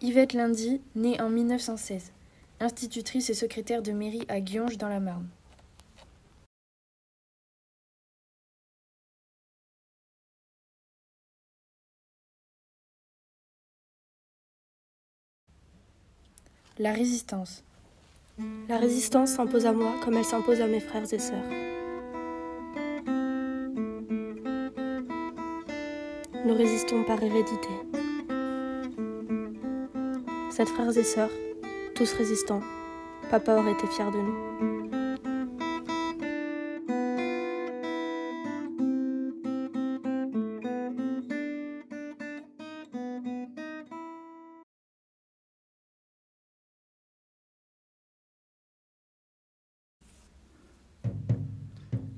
Yvette Lundy, née en 1916, institutrice et secrétaire de mairie à Guionge dans la Marne. La résistance. La résistance s'impose à moi comme elle s'impose à mes frères et sœurs. Nous résistons par hérédité. 7 frères et sœurs, tous résistants. Papa aurait été fier de nous.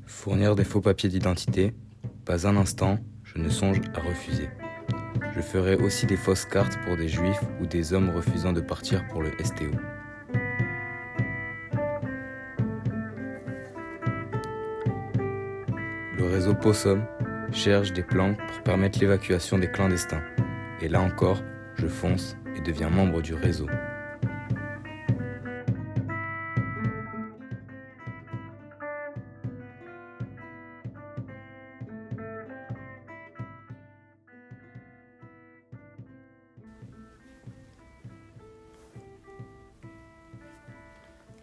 Fournir des faux papiers d'identité, pas un instant, je ne songe à refuser. Je ferai aussi des fausses cartes pour des juifs ou des hommes refusant de partir pour le STO. Le réseau Possum cherche des plans pour permettre l'évacuation des clandestins. Et là encore, je fonce et deviens membre du réseau.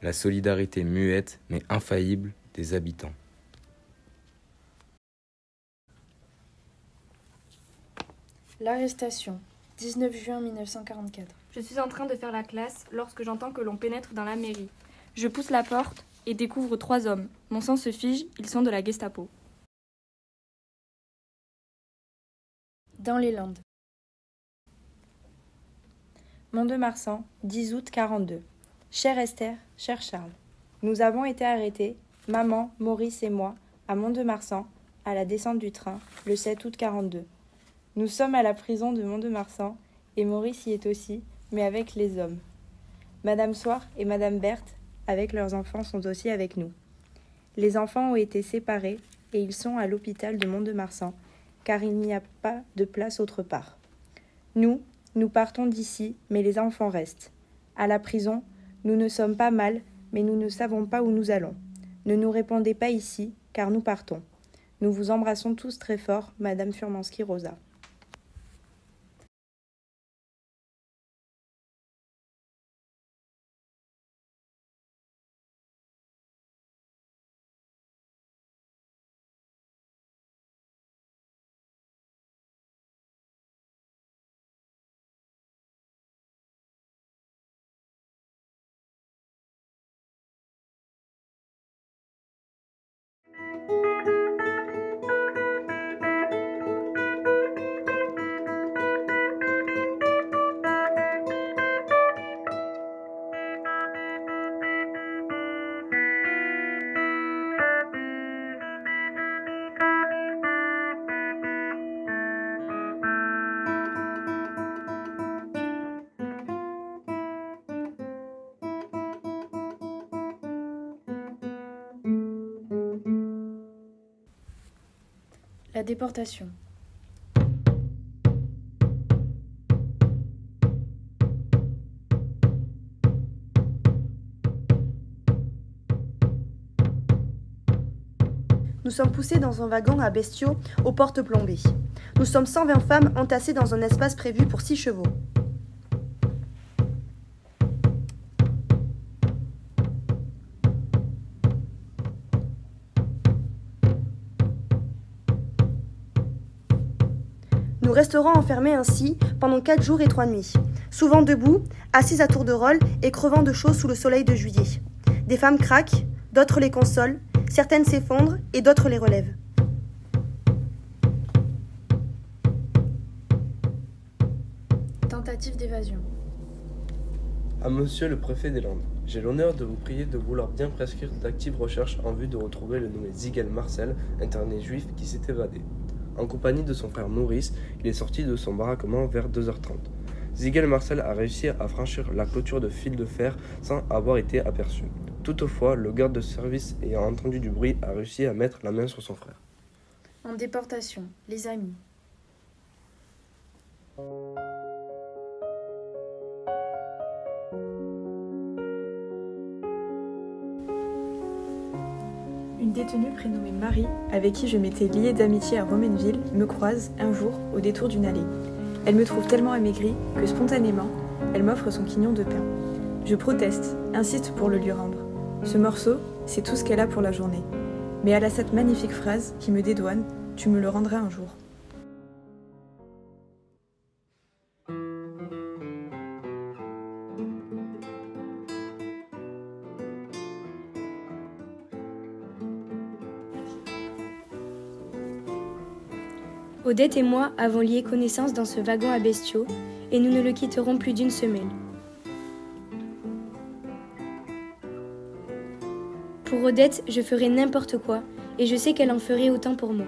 La solidarité muette mais infaillible des habitants. L'arrestation, 19 juin 1944. Je suis en train de faire la classe lorsque j'entends que l'on pénètre dans la mairie. Je pousse la porte et découvre 3 hommes. Mon sang se fige, ils sont de la Gestapo. Dans les Landes. Mont-de-Marsan, 10 août 42. Chère Esther, cher Charles, nous avons été arrêtés, maman, Maurice et moi, à Mont-de-Marsan, à la descente du train, le 7 août 42. Nous sommes à la prison de Mont-de-Marsan, et Maurice y est aussi, mais avec les hommes. Madame Soir et Madame Berthe, avec leurs enfants, sont aussi avec nous. Les enfants ont été séparés, et ils sont à l'hôpital de Mont-de-Marsan, car il n'y a pas de place autre part. Nous partons d'ici, mais les enfants restent. À la prison, nous ne sommes pas mal, mais nous ne savons pas où nous allons. Ne nous répondez pas ici, car nous partons. Nous vous embrassons tous très fort, Madame Furmansky-Rosa. La déportation. Nous sommes poussés dans un wagon à bestiaux aux portes plombées. Nous sommes 120 femmes entassées dans un espace prévu pour 6 chevaux. Nous resterons enfermés ainsi pendant 4 jours et 3 nuits, souvent debout, assis à tour de rôle et crevant de chaud sous le soleil de juillet. Des femmes craquent, d'autres les consolent, certaines s'effondrent et d'autres les relèvent. Tentative d'évasion. À Monsieur le préfet des Landes, j'ai l'honneur de vous prier de vouloir bien prescrire d'actives recherches en vue de retrouver le nommé Ziegel Marcel, interné juif qui s'est évadé. En compagnie de son frère Maurice, il est sorti de son baraquement vers 2h30. Ziegel Marcel a réussi à franchir la clôture de fil de fer sans avoir été aperçu. Toutefois, le garde de service ayant entendu du bruit a réussi à mettre la main sur son frère. En déportation, les amis. détenue prénommée Marie, avec qui je m'étais liée d'amitié à Romainville, me croise, un jour, au détour d'une allée. Elle me trouve tellement amaigrie que, spontanément, elle m'offre son quignon de pain. Je proteste, insiste pour le lui rendre. Ce morceau, c'est tout ce qu'elle a pour la journée. Mais elle a cette magnifique phrase qui me dédouane, « Tu me le rendras un jour ». Odette et moi avons lié connaissance dans ce wagon à bestiaux et nous ne le quitterons plus d'une semelle. Pour Odette, je ferai n'importe quoi et je sais qu'elle en ferait autant pour moi.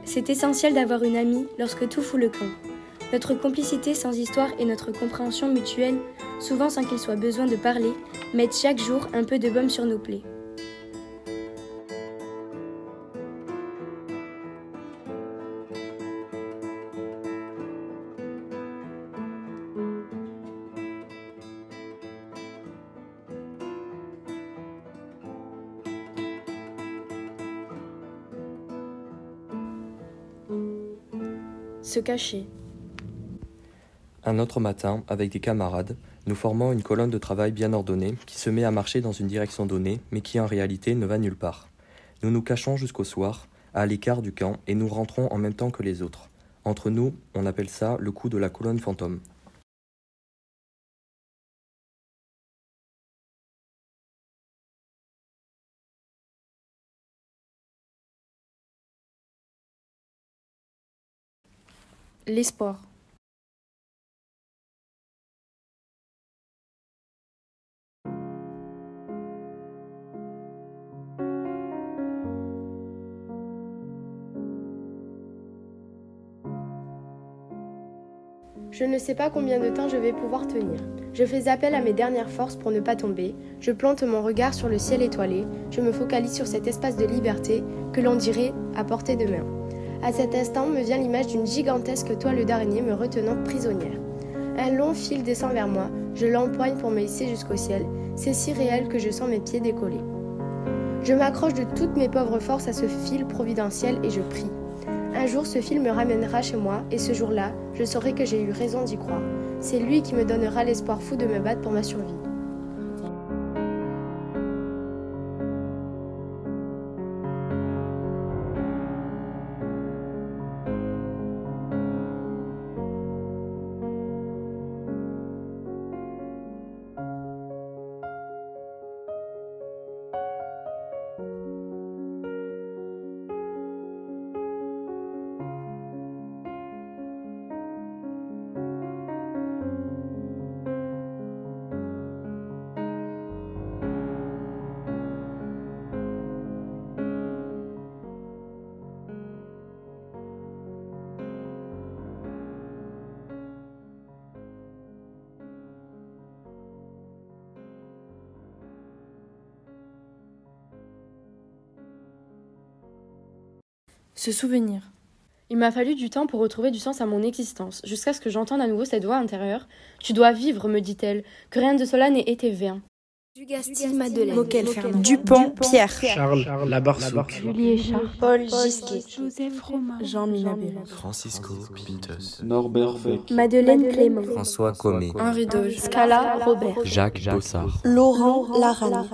C'est essentiel d'avoir une amie lorsque tout fout le camp. Notre complicité sans histoire et notre compréhension mutuelle, souvent sans qu'il soit besoin de parler, mettent chaque jour un peu de baume sur nos plaies. Se cacher. Un autre matin, avec des camarades, nous formons une colonne de travail bien ordonnée qui se met à marcher dans une direction donnée, mais qui en réalité ne va nulle part. Nous nous cachons jusqu'au soir, à l'écart du camp, et nous rentrons en même temps que les autres. Entre nous, on appelle ça le coup de la colonne fantôme. L'espoir. Je ne sais pas combien de temps je vais pouvoir tenir. Je fais appel à mes dernières forces pour ne pas tomber. Je plante mon regard sur le ciel étoilé. Je me focalise sur cet espace de liberté que l'on dirait à portée de main. À cet instant me vient l'image d'une gigantesque toile d'araignée me retenant prisonnière. Un long fil descend vers moi. Je l'empoigne pour me hisser jusqu'au ciel. C'est si réel que je sens mes pieds décoller. Je m'accroche de toutes mes pauvres forces à ce fil providentiel et je prie. Un jour, ce fil me ramènera chez moi et ce jour-là, je saurai que j'ai eu raison d'y croire. C'est lui qui me donnera l'espoir fou de me battre pour ma survie. Se souvenir. Il m'a fallu du temps pour retrouver du sens à mon existence, jusqu'à ce que j'entende à nouveau cette voix intérieure. « Tu dois vivre, me dit-elle, que rien de cela n'ait été vain. » Dugasty Madeleine. Moquel Fernand. Dupont Pierre. Charles Labarsouk. Julie Échard. Paul Gisquet. Joseph Romain. Jean Minabé. Francisco Pintos. Norbert Beck. Madeleine Clément. François Comé. Henri Doge. Scala Robert. Jacques Bossard. Laurent Larane.